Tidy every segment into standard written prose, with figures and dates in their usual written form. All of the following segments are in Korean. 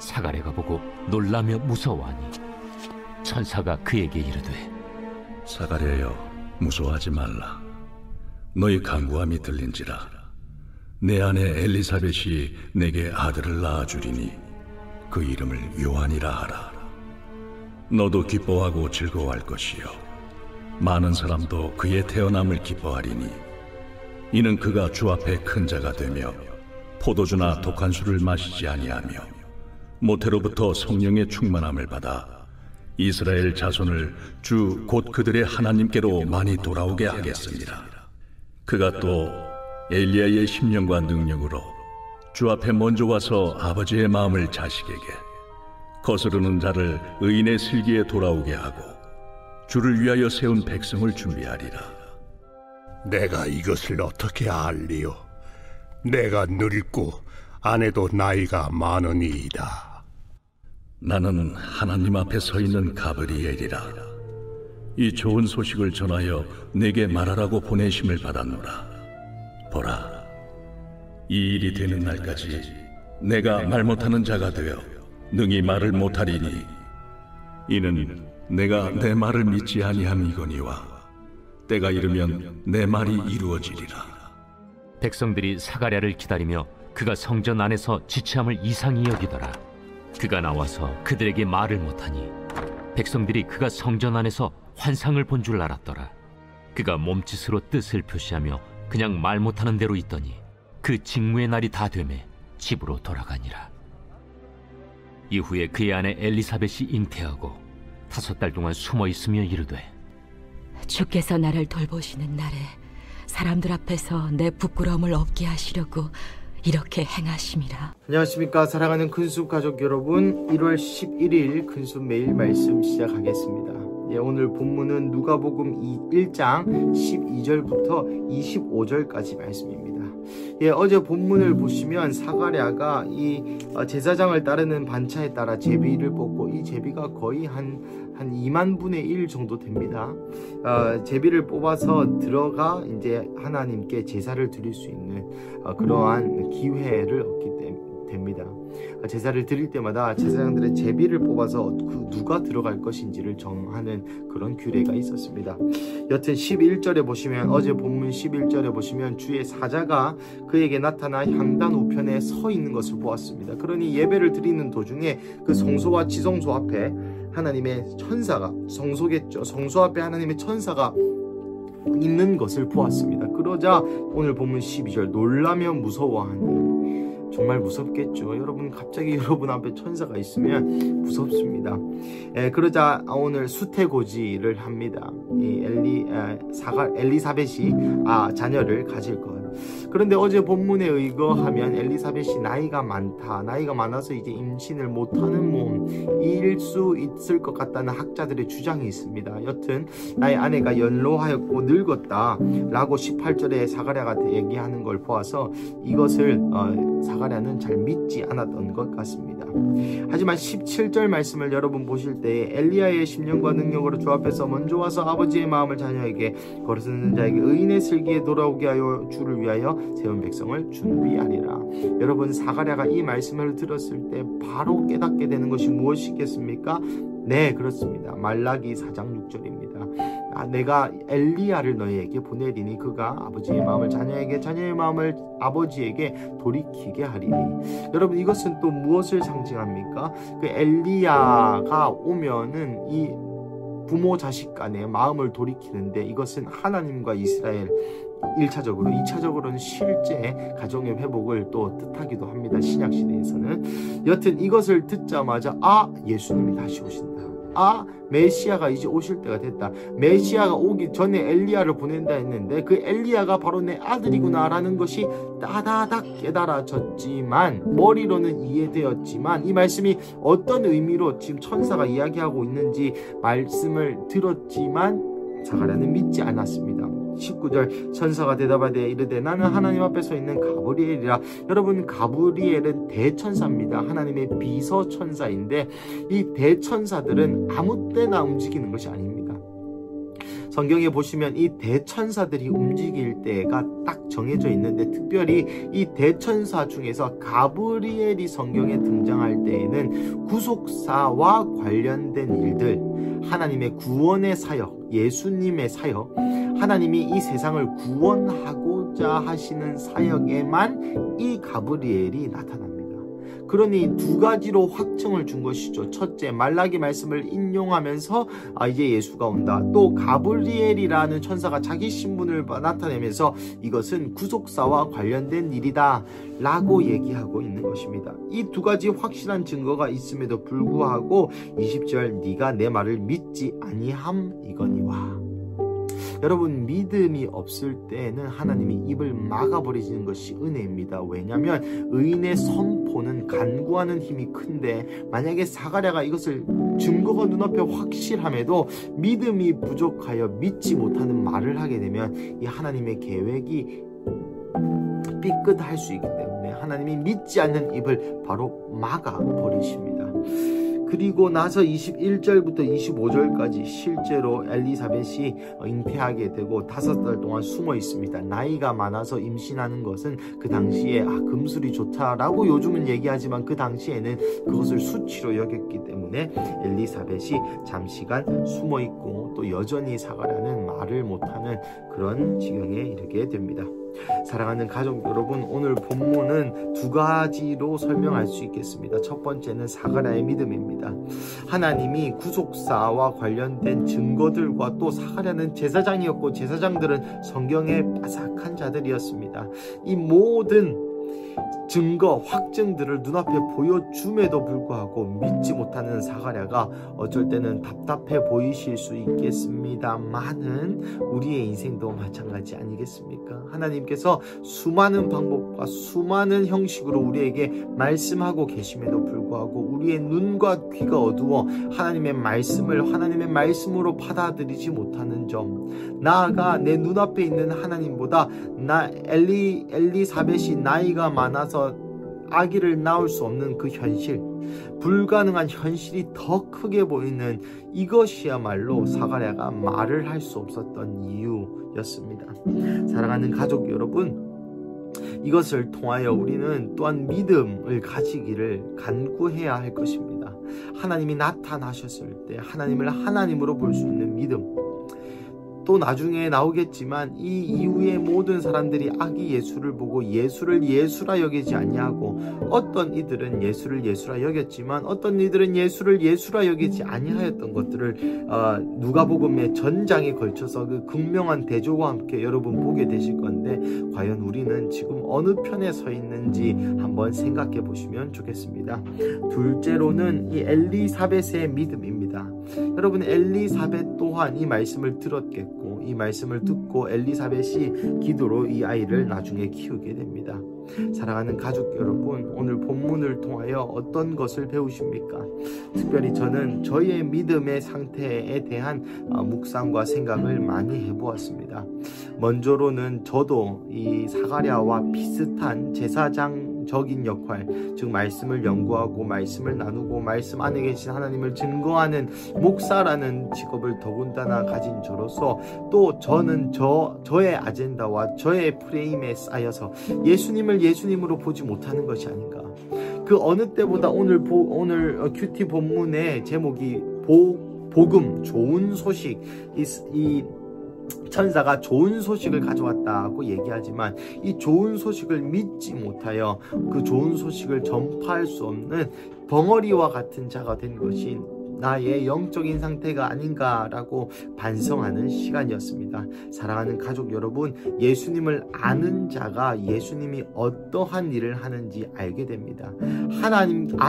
사가랴가 보고 놀라며 무서워하니 천사가 그에게 이르되 사가랴여, 무서워하지 말라. 너희 간구함이 들린지라. 내 아내 엘리사벳이 내게 아들을 낳아주리니 그 이름을 요한이라 하라. 너도 기뻐하고 즐거워할 것이요 많은 사람도 그의 태어남을 기뻐하리니 이는 그가 주 앞에 큰 자가 되며 포도주나 독한 술을 마시지 아니하며 모태로부터 성령의 충만함을 받아 이스라엘 자손을 주 곧 그들의 하나님께로 많이 돌아오게 하겠습니다. 그가 또 엘리야의 심령과 능력으로 주 앞에 먼저 와서 아버지의 마음을 자식에게, 거스르는 자를 의인의 슬기에 돌아오게 하고 주를 위하여 세운 백성을 준비하리라. 내가 이것을 어떻게 알리요? 내가 늙고 아내도 나이가 많으니이다. 나는 하나님 앞에 서 있는 가브리엘이라. 이 좋은 소식을 전하여 내게 말하라고 보내심을 받았노라. 보라, 이 일이 되는 날까지 내가 말 못하는 자가 되어 능히 말을 못하리니 이는 내가 내 말을 믿지 아니함이거니와 때가 이르면 내 말이 이루어지리라. 백성들이 사가랴를 기다리며 그가 성전 안에서 지체함을 이상히 여기더라. 그가 나와서 그들에게 말을 못하니 백성들이 그가 성전 안에서 환상을 본 줄 알았더라. 그가 몸짓으로 뜻을 표시하며 그냥 말 못하는 대로 있더니 그 직무의 날이 다 되매 집으로 돌아가니라. 이후에 그의 아내 엘리사벳이 잉태하고 5달 동안 숨어 있으며 이르되 주께서 나를 돌보시는 날에 사람들 앞에서 내 부끄러움을 없게 하시려고 이렇게 행하심이라. 안녕하십니까 사랑하는 큰숲 가족 여러분, 1월 11일 큰숲 매일 말씀 시작하겠습니다. 오늘 본문은 누가복음 1장 12절부터 25절까지 말씀입니다. 어제 본문을 보시면 사가랴가 이 제사장을 따르는 반차에 따라 제비를 뽑고 이 제비가 거의 한 2만 분의 1 정도 됩니다. 제비를 뽑아서 들어가 이제 하나님께 제사를 드릴 수 있는 그러한 기회를 얻게 됩니다. 제사를 드릴 때마다 제사장들의 제비를 뽑아서 누가 들어갈 것인지를 정하는 그런 규례가 있었습니다. 여튼 11절에 보시면, 어제 본문 11절에 보시면 주의 사자가 그에게 나타나 향단 우편에 서 있는 것을 보았습니다. 그러니 예배를 드리는 도중에 그 성소와 지성소 앞에 하나님의 천사가, 성소겠죠, 성소 앞에 하나님의 천사가 있는 것을 보았습니다. 그러자 오늘 본문 12절, 놀라며 무서워하니, 정말 무섭겠죠. 여러분, 갑자기 여러분 앞에 천사가 있으면 무섭습니다. 그러자 오늘 수태고지를 합니다. 이 엘리사벳이 자녀를 가질 것. 그런데 어제 본문에 의거하면 엘리사벳이 나이가 많아서 이제 임신을 못하는 몸일 수 있을 것 같다는 학자들의 주장이 있습니다. 여튼 나의 아내가 연로하였고 늙었다 라고 18절에 사가랴가 얘기하는 걸 보아서 이것을 사가랴는 잘 믿지 않았던 것 같습니다. 하지만 17절 말씀을 여러분 보실 때 엘리야의 심령과 능력으로 주 앞에서 먼저 와서 아버지의 마음을 자녀에게, 거르는 자에게 의인의 슬기에 돌아오게 하여 주를 위하여 세운 백성을 준비하리라. 여러분, 사가랴가 이 말씀을 들었을 때 바로 깨닫게 되는 것이 무엇이겠습니까? 네, 그렇습니다. 말라기 4장 6절입니다. 내가 엘리야를 너희에게 보내리니 그가 아버지의 마음을 자녀에게, 자녀의 마음을 아버지에게 돌이키게 하리니. 여러분, 이것은 또 무엇을 상징합니까? 그 엘리야가 오면은 이 부모 자식 간의 마음을 돌이키는데, 이것은 하나님과 이스라엘 1차적으로, 2차적으로는 실제 가정의 회복을 또 뜻하기도 합니다. 신약시대에서는. 여튼 이것을 듣자마자 예수님이 다시 오신다. 메시아가 이제 오실 때가 됐다. 메시아가 오기 전에 엘리야를 보낸다 했는데 그 엘리야가 바로 내 아들이구나 라는 것이 따다닥 깨달아졌지만, 머리로는 이해되었지만, 이 말씀이 어떤 의미로 지금 천사가 이야기하고 있는지 말씀을 들었지만 사가랴는 믿지 않았습니다. 19절, 천사가 대답하되 이르되 나는 하나님 앞에 서 있는 가브리엘이라. 여러분, 가브리엘은 대천사입니다. 하나님의 비서천사인데 이 대천사들은 아무 때나 움직이는 것이 아닙니다. 성경에 보시면 이 대천사들이 움직일 때가 딱 정해져 있는데, 특별히 이 대천사 중에서 가브리엘이 성경에 등장할 때에는 구속사와 관련된 일들, 하나님의 구원의 사역, 예수님의 사역, 하나님이 이 세상을 구원하고자 하시는 사역에만 이 가브리엘이 나타납니다. 그러니 두 가지로 확증을 준 것이죠. 첫째, 말라기 말씀을 인용하면서 이제 예수가 온다. 또 가브리엘이라는 천사가 자기 신분을 나타내면서 이것은 구속사와 관련된 일이다 라고 얘기하고 있는 것입니다. 이 두 가지 확실한 증거가 있음에도 불구하고 20절, 네가 내 말을 믿지 아니함 이거니와. 여러분, 믿음이 없을 때는 하나님이 입을 막아버리시는 것이 은혜입니다. 왜냐하면 의인의 선포는 간구하는 힘이 큰데, 만약에 사가랴가 이것을 증거가 눈앞에 확실함에도 믿음이 부족하여 믿지 못하는 말을 하게 되면 이 하나님의 계획이 삐끗할 수 있기 때문에 하나님이 믿지 않는 입을 바로 막아버리십니다. 그리고 나서 21절부터 25절까지 실제로 엘리사벳이 잉태하게 되고 5달 동안 숨어 있습니다. 나이가 많아서 임신하는 것은 그 당시에 금술이 좋다라고 요즘은 얘기하지만 그 당시에는 그것을 수치로 여겼기 때문에 엘리사벳이 잠시간 숨어 있고 또 여전히 사가랴는 말을 못하는 그런 지경에 이르게 됩니다. 사랑하는 가족 여러분, 오늘 본문은 두 가지로 설명할 수 있겠습니다. 첫 번째는 사가랴의 믿음입니다. 하나님이 구속사와 관련된 증거들과, 또 사가랴는 제사장이었고 제사장들은 성경의 빠삭한 자들이었습니다. 이 모든 증거, 확증들을 눈앞에 보여줌에도 불구하고 믿지 못하는 사가랴가 어쩔 때는 답답해 보이실 수 있겠습니다만은 우리의 인생도 마찬가지 아니겠습니까? 하나님께서 수많은 방법과 수많은 형식으로 우리에게 말씀하고 계심에도 불구하고 우리의 눈과 귀가 어두워 하나님의 말씀을 하나님의 말씀으로 받아들이지 못하는 점, 나아가 내 눈앞에 있는 하나님보다 엘리사벳이 나이가 많아서 아기를 낳을 수 없는 그 현실, 불가능한 현실이 더 크게 보이는 이것이야말로 사가랴가 말을 할 수 없었던 이유였습니다. 사랑하는 가족 여러분, 이것을 통하여 우리는 또한 믿음을 가지기를 간구해야 할 것입니다. 하나님이 나타나셨을 때 하나님을 하나님으로 볼 수 있는 믿음, 또 나중에 나오겠지만 이 이후에 모든 사람들이 아기 예수를 보고 예수를 예수라 여기지 아니하고, 어떤 이들은 예수를 예수라 여겼지만 어떤 이들은 예수를 예수라 여기지 아니하였던 것들을 누가복음의 전장에 걸쳐서 그 극명한 대조와 함께 여러분 보게 되실 건데, 과연 우리는 지금 어느 편에 서 있는지 한번 생각해 보시면 좋겠습니다. 둘째로는 이 엘리사벳의 믿음입니다. 여러분, 엘리사벳 또한 이 말씀을 들었겠고 이 말씀을 듣고 엘리사벳이 기도로 이 아이를 나중에 키우게 됩니다. 사랑하는 가족 여러분, 오늘 본문을 통하여 어떤 것을 배우십니까? 특별히 저는 저의 믿음의 상태에 대한 묵상과 생각을 많이 해보았습니다. 먼저로는 저도 이 사가랴와 비슷한 제사장적인 역할, 즉 말씀을 연구하고 말씀을 나누고 말씀 안에 계신 하나님을 증거하는 목사라는 직업을 더군다나 가진 저로서, 또 저는 저의 아젠다와 저의 프레임에 쌓여서 예수님을 예수님으로 보지 못하는 것이 아닌가. 그 어느 때보다 오늘 큐티 본문의 제목이 복음, 좋은 소식, 이 천사가 좋은 소식을 가져왔다고 얘기하지만 이 좋은 소식을 믿지 못하여 그 좋은 소식을 전파할 수 없는 벙어리와 같은 자가 된 것이 나의 영적인 상태가 아닌가라고 반성하는 시간이었습니다. 사랑하는 가족 여러분, 예수님을 아는 자가 예수님이 어떠한 일을 하는지 알게 됩니다.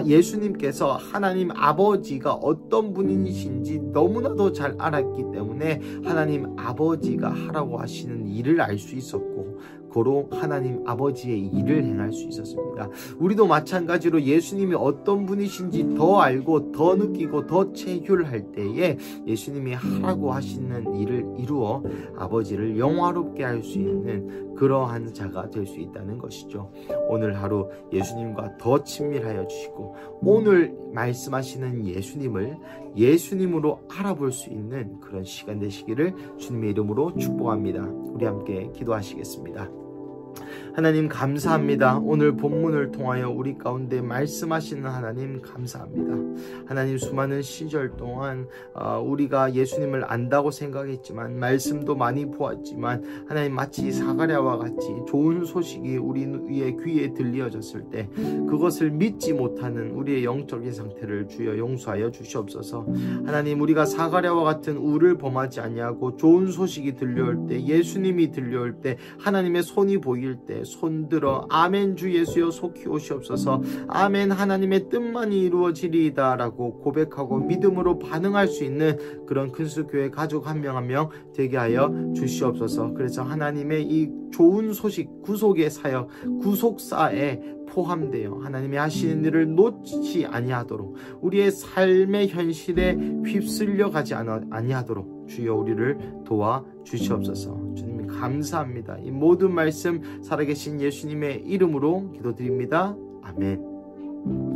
예수님께서 하나님 아버지가 어떤 분이신지 너무나도 잘 알았기 때문에 하나님 아버지가 하라고 하시는 일을 알 수 있었고, 고로 하나님 아버지의 일을 행할 수 있었습니다. 우리도 마찬가지로 예수님이 어떤 분이신지 더 알고 더 느끼고 더 체휼할 때에 예수님이 하라고 하시는 일을 이루어 아버지를 영화롭게 할 수 있는 그러한 자가 될 수 있다는 것이죠. 오늘 하루 예수님과 더 친밀하여 주시고 오늘 말씀하시는 예수님을 예수님으로 알아볼 수 있는 그런 시간 되시기를 주님의 이름으로 축복합니다. 우리 함께 기도하시겠습니다. 하나님 감사합니다. 오늘 본문을 통하여 우리 가운데 말씀하시는 하나님 감사합니다. 하나님 수많은 시절 동안 우리가 예수님을 안다고 생각했지만 말씀도 많이 보았지만 하나님 마치 사가랴와 같이 좋은 소식이 우리의 귀에 들려졌을 때 그것을 믿지 못하는 우리의 영적인 상태를 주여 용서하여 주시옵소서. 하나님 우리가 사가랴와 같은 우를 범하지 아니하고 좋은 소식이 들려올 때 예수님이 들려올 때 하나님의 손이 보일 때 손들어 아멘 주 예수여 속히 오시옵소서 아멘 하나님의 뜻만이 이루어지리이다 라고 고백하고 믿음으로 반응할 수 있는 그런 큰수교회 가족 한 명 한 명 되게 하여 주시옵소서. 그래서 하나님의 이 좋은 소식 구속의 사역 구속사에 포함되어 하나님이 하시는 일을 놓치지 아니하도록 우리의 삶의 현실에 휩쓸려 가지 아니하도록 주여 우리를 도와 주시옵소서. 주님 감사합니다. 이 모든 말씀 살아계신 예수님의 이름으로 기도드립니다. 아멘.